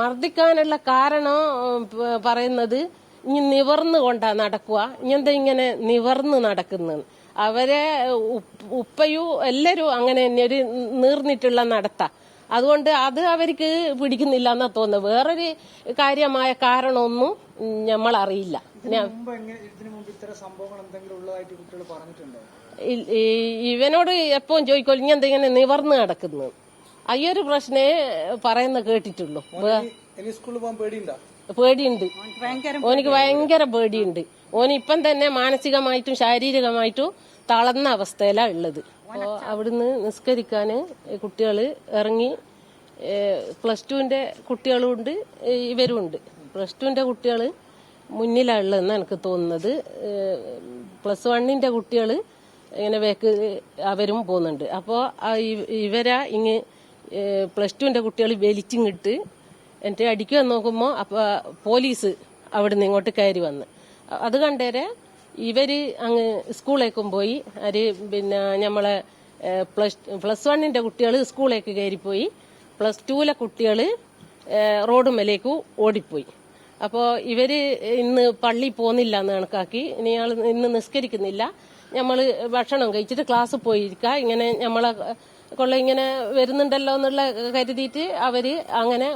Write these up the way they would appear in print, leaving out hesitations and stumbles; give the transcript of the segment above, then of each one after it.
മർദ്ദിക്കാനുള്ള കാരണം പറയുന്നത് ഇനി നിവർന്നു കൊണ്ടാ നടക്കുക. ഇങ്ങനത്തെ ഇങ്ങനെ നിവർന്ന് നടക്കുന്നത് അവരെ ഉപ്പയും എല്ലാരും അങ്ങനെ തന്നെ ഒരു നീർന്നിട്ടുള്ള നടത്ത. അതുകൊണ്ട് അത് അവർക്ക് പിടിക്കുന്നില്ല എന്നാ തോന്നുന്നത്. വേറൊരു കാര്യമായ കാരണമൊന്നും നമ്മളറിയില്ല. ഇവനോട് എപ്പോഴും ചോദിക്കോ ഇങ്ങനത്തെ ഇങ്ങനെ നിവർന്ന് നടക്കുന്നത്. അയ്യൊരു പ്രശ്നേ പറയുന്ന കേട്ടിട്ടുള്ളൂ. പേടിയുണ്ട്, ഓനിക്ക് ഭയങ്കര പേടിയുണ്ട്. ഓനിപ്പം തന്നെ മാനസികമായിട്ടും ശാരീരികമായിട്ടും തളർന്ന അവസ്ഥയിലാണ് ഉള്ളത്. അപ്പോ അവിടുന്ന് നിസ്കരിക്കാന് കുട്ടികള് ഇറങ്ങി. +2ന്റെ കുട്ടികളും ഉണ്ട്, ഇവരും ഉണ്ട്. +2ന്റെ കുട്ടികള് മുന്നിലാണ് ഉള്ളതെന്ന് എനിക്ക് തോന്നുന്നത്. +1ന്റെ കുട്ടികള് ഇങ്ങനെ വേക്ക് അവരും പോകുന്നുണ്ട്. അപ്പോ ഇവരാ ഇങ്ങ് +2ന്റെ കുട്ടികൾ വലിച്ചിങ്ങിട്ട് എന്നിട്ട് അടിക്കുവാൻ നോക്കുമ്പോ അപ്പൊ പോലീസ് അവിടുന്ന് ഇങ്ങോട്ട് കയറി വന്ന് അത് കണ്ടേരെ ഇവര് അങ്ങ് സ്കൂളിലേക്കും പോയി. പിന്നെ നമ്മളെ +1ന്റെ കുട്ടികൾ സ്കൂളിലേക്ക് കയറിപ്പോയി. +2ലെ കുട്ടികള് റോഡുമേലേക്ക് ഓടിപ്പോയി. അപ്പോ ഇവര് ഇന്ന് പള്ളി പോന്നില്ല എന്ന് കണക്കാക്കി. ഇനിയാൾ ഇന്ന് നിസ്കരിക്കുന്നില്ല, നമ്മള് ഭക്ഷണം കഴിച്ചിട്ട് ക്ലാസ് പോയിരിക്ക, ഇങ്ങനെ നമ്മളെ കൊള്ള ഇങ്ങനെ വരുന്നുണ്ടല്ലോ എന്നുള്ള കരുതിയിട്ട് അവര് അങ്ങനെ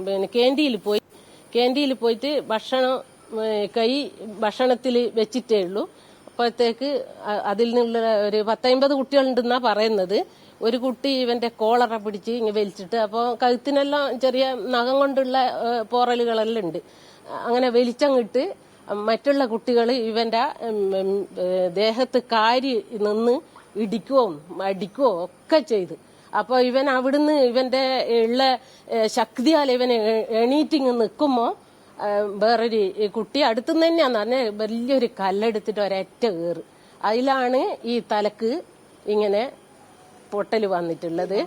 പിന്നെ ക്യാൻറ്റീനിൽ പോയിട്ട് ഭക്ഷണം ഭക്ഷണത്തിൽ വെച്ചിട്ടേ ഉള്ളൂ. അപ്പോഴത്തേക്ക് അതിൽ നിന്നുള്ള ഒരു 10-50 കുട്ടികളുണ്ടെന്നാ പറയുന്നത്. ഒരു കുട്ടി ഇവന്റെ കോളറ പിടിച്ച് ഇങ്ങനെ വലിച്ചിട്ട്, അപ്പോൾ കഴുത്തിനെല്ലാം ചെറിയ നഖം കൊണ്ടുള്ള പോറലുകളെല്ലാം ഉണ്ട്. അങ്ങനെ വലിച്ചങ്ങിട്ട് മറ്റുള്ള കുട്ടികൾ ഇവന്റെ ദേഹത്ത് കാരി നിന്ന് ഇടിക്കുകയോ അടിക്കുകയോ ഒക്കെ ചെയ്ത്. അപ്പൊ ഇവൻ അവിടുന്ന് ഇവന്റെ ഉള്ള ശക്തിയാൽ ഇവന് എണീറ്റിങ് നിൽക്കുമ്പോ വേറൊരു കുട്ടി അടുത്തുനിന്ന് തന്നെയാന്ന് പറഞ്ഞ വലിയൊരു കല്ലെടുത്തിട്ട് ഒരൊറ്റ കയറ്. അതിലാണ് ഈ തലക്ക് ഇങ്ങനെ പൊട്ടല് വന്നിട്ടുള്ളത്.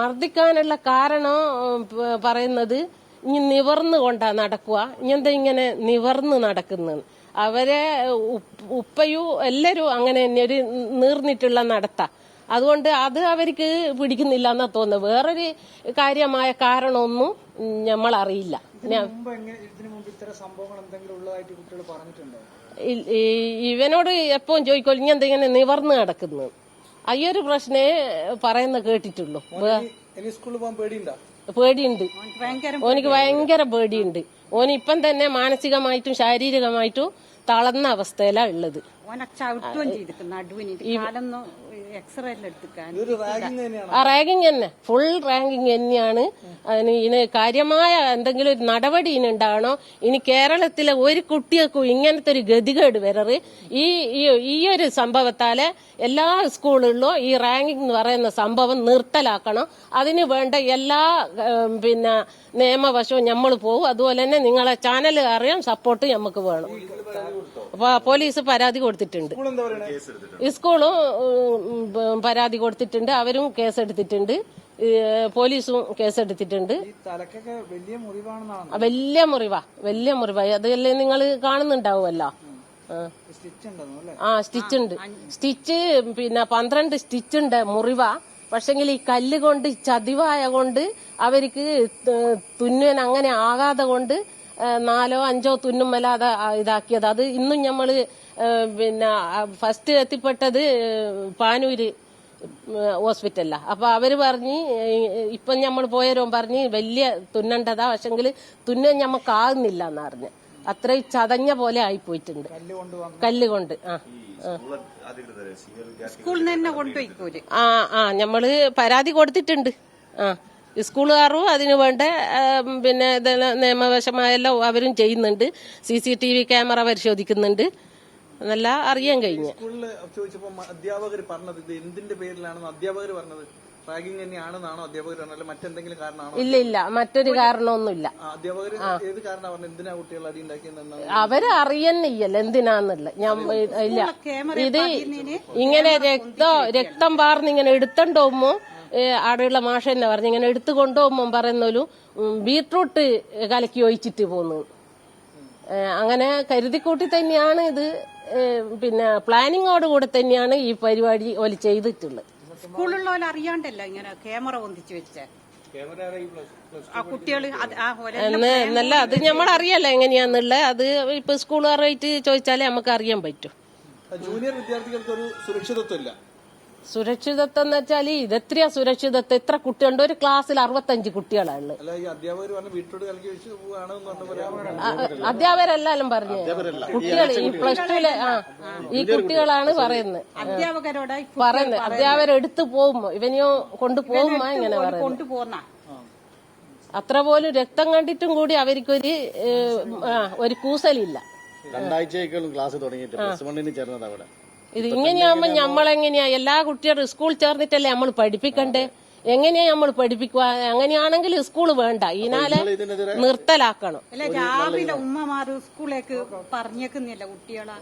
മർദ്ദിക്കാനുള്ള കാരണം പറയുന്നത് ഇനി നിവർന്നു കൊണ്ടാ നടക്കുക. ഇങ്ങനത്തെ ഇങ്ങനെ നിവർന്ന് നടക്കുന്നത് അവരെ ഉപ്പയും എല്ലാരും അങ്ങനെ തന്നെ ഒരു നീർന്നിട്ടുള്ള നടത്ത. അതുകൊണ്ട് അത് അവർക്ക് പിടിക്കുന്നില്ല എന്നാ തോന്നുന്നത്. വേറൊരു കാര്യമായ കാരണമൊന്നും നമ്മളറിയില്ല. ഇവനോട് എപ്പോഴും ചോദിക്കോ ഇങ്ങനത്തെ ഇങ്ങനെ നിവർന്ന് നടക്കുന്നത്. അയ്യൊരു പ്രശ്നേ പറയുന്ന കേട്ടിട്ടുള്ളൂ. പേടിയുണ്ട്, ഓനിക്ക് ഭയങ്കര പേടിയുണ്ട്. ഓനിപ്പം തന്നെ മാനസികമായിട്ടും ശാരീരികമായിട്ടും തളർന്ന അവസ്ഥയിലാണ് ഉള്ളത്. റാഗിങ് തന്നെ, ഫുൾ റാഗിങ് തന്നെയാണ്. അതിന് ഇനി കാര്യമായ എന്തെങ്കിലും ഒരു നടപടി ഇനുണ്ടാകണോ. ഇനി കേരളത്തിലെ ഒരു കുട്ടികൾക്കും ഇങ്ങനത്തെ ഒരു ഗതികേട് വരറ്. ഈ ഒരു സംഭവത്താല് എല്ലാ സ്കൂളുകളിലും ഈ റാങ്കിങ് എന്ന് പറയുന്ന സംഭവം നിർത്തലാക്കണം. അതിന് വേണ്ട എല്ലാ പിന്നെ നിയമവശവും നമ്മൾ പോകും. അതുപോലെ തന്നെ നിങ്ങളെ ചാനൽ അറിയാം, സപ്പോർട്ട് നമുക്ക് വേണം. അപ്പൊ പോലീസ് പരാതി കൊടുത്തിട്ടുണ്ട്, സ്കൂളും പരാതി കൊടുത്തിട്ടുണ്ട്, അവരും കേസെടുത്തിട്ടുണ്ട്, പോലീസും കേസെടുത്തിട്ടുണ്ട്. വലിയ മുറിവാ അതല്ലേ നിങ്ങൾ കാണുന്നുണ്ടാവുമല്ലോ. സ്റ്റിച്ച് ഉണ്ട്. സ്റ്റിച്ച് പിന്നെ 12 സ്റ്റിച്ചുണ്ട് മുറിവാ. പക്ഷെങ്കിൽ ഈ കല്ല് കൊണ്ട് ചതിവായ കൊണ്ട് അവർക്ക് തുന്നൻ അങ്ങനെ ആകാതെ കൊണ്ട് 4-5 തുന്നുമല്ലാതെ ഇതാക്കിയത്. അത് ഇന്നും നമ്മള് പിന്നെ ഫസ്റ്റ് എത്തിപ്പെട്ടത് പാനൂര് ഹോസ്പിറ്റലിലാ. അപ്പൊ അവര് പറഞ്ഞ് ഇപ്പൊ നമ്മൾ പോയവരും പറഞ്ഞ് വലിയ തുന്നണ്ടതാ, പക്ഷെങ്കിൽ തുന്നൻ ഞമ്മക്കാകുന്നില്ല എന്ന് പറഞ്ഞ്. അത്രയും ചതഞ്ഞ പോലെ ആയിപ്പോയിട്ടുണ്ട് കല്ലുകൊണ്ട്. ഞമ്മള് പരാതി കൊടുത്തിട്ടുണ്ട്. സ്കൂളുകാരും അതിനു വേണ്ട പിന്നെ നിയമവശമായല്ലോ അവരും ചെയ്യുന്നുണ്ട്. CCTV ക്യാമറ പരിശോധിക്കുന്നുണ്ട്. എന്നെല്ലാം അറിയാൻ കഴിഞ്ഞു. അധ്യാപകർ പറഞ്ഞത് എന്തിന്റെ പേരിലാണെന്ന് അധ്യാപകർ പറഞ്ഞത് റാഗിംഗ് തന്നെയാണെന്നാണോ അധ്യാപകർ പറഞ്ഞത്? മറ്റെന്തെങ്കിലും കാരണമാണോ? ഇല്ല, മറ്റൊരു കാരണമൊന്നുമില്ല. അധ്യാപകർ ഏത് കാരണം പറഞ്ഞു? എന്തിനാ കുട്ടികൾ അടി ഉണ്ടാക്കിയെന്നാണ് അവര് അറിയുന്നില്ല എന്തിനാന്നില്ല. ഇല്ല, ഇത് ഇങ്ങനെ രക്തം പാർന്ന് ഇങ്ങനെ എടുത്തോണ്ടുപോകുമ്പോ അവിടെയുള്ള മാഷ തന്നെ പറഞ്ഞു, ഇങ്ങനെ എടുത്തു കൊണ്ടുപോകുമ്പോ പറയുന്നോലും ബീട്രൂട്ട് കലക്കി ഒഴിച്ചിട്ട് പോന്നു. അങ്ങനെ കരുതിക്കൂട്ടി തന്നെയാണ് ഇത്. പിന്നെ പ്ലാനിങ്ങോട് കൂടെ തന്നെയാണ് ഈ പരിപാടി ഓല് ചെയ്തിട്ടുള്ളത്. സ്കൂളിലുള്ളവരെ അറിയാണ്ടല്ലോ ഇങ്ങനെ ക്യാമറ പൊന്തിച്ചു വെച്ചേ ആ കുട്ടികള് എന്നല്ല അത് നമ്മളറിയാലോ എങ്ങനെയാന്നുള്ള അത് ഇപ്പൊ സ്കൂളുകാരായിട്ട് ചോദിച്ചാലേ നമുക്ക് അറിയാൻ പറ്റും. ജൂനിയർ വിദ്യാർത്ഥികൾക്ക് ഒരു സുരക്ഷിതത്വം ഇല്ല. സുരക്ഷിതത്വം എന്ന് വെച്ചാൽ ഇതെത്രയാ സുരക്ഷിതത്വം? എത്ര കുട്ടികളുണ്ട്? ഒരു ക്ലാസ്സിൽ 65 കുട്ടികളാണ്. അല്ല ഈ അധ്യാപകർ പറഞ്ഞ വീട്ടിലോട്ട് കളിക്കി വെച്ച് പോവാണ് അധ്യാപകരെല്ലാം പറഞ്ഞു കുട്ടികൾ ഈ +2 ഈ കുട്ടികളാണ് പറയുന്നത്. അധ്യാപകരോട് പറയുന്നത് അധ്യാപകരെടുത്ത് പോകുമ്പോ ഇവനെയോ കൊണ്ടുപോകുമ്പോ ഇങ്ങനെ പറയുന്നത്. കൊണ്ടുപോകുന്ന അത്ര പോലും രക്തം കണ്ടിട്ടും കൂടി അവർക്കൊരു ഒരു കൂസലില്ല. 2 ആഴ്ചയേക്കാളും ക്ലാസ് തുടങ്ങിയിട്ട് +1 ചേർന്നത് അവിടെ. ഇത് ഇങ്ങനെയാകുമ്പോ നമ്മളെങ്ങനെയാ എല്ലാ കുട്ടികളും സ്കൂൾ ചേർന്നിട്ടല്ലേ നമ്മൾ പഠിപ്പിക്കണ്ടേ? എങ്ങനെയാ നമ്മൾ പഠിപ്പിക്കുക? അങ്ങനെയാണെങ്കിൽ സ്കൂൾ വേണ്ട, ഇതിനാലെ നിർത്തലാക്കണം. രാവിലെ ഉമ്മമാര് സ്കൂളിലേക്ക് പറഞ്ഞേക്കുന്നില്ല കുട്ടികളെ.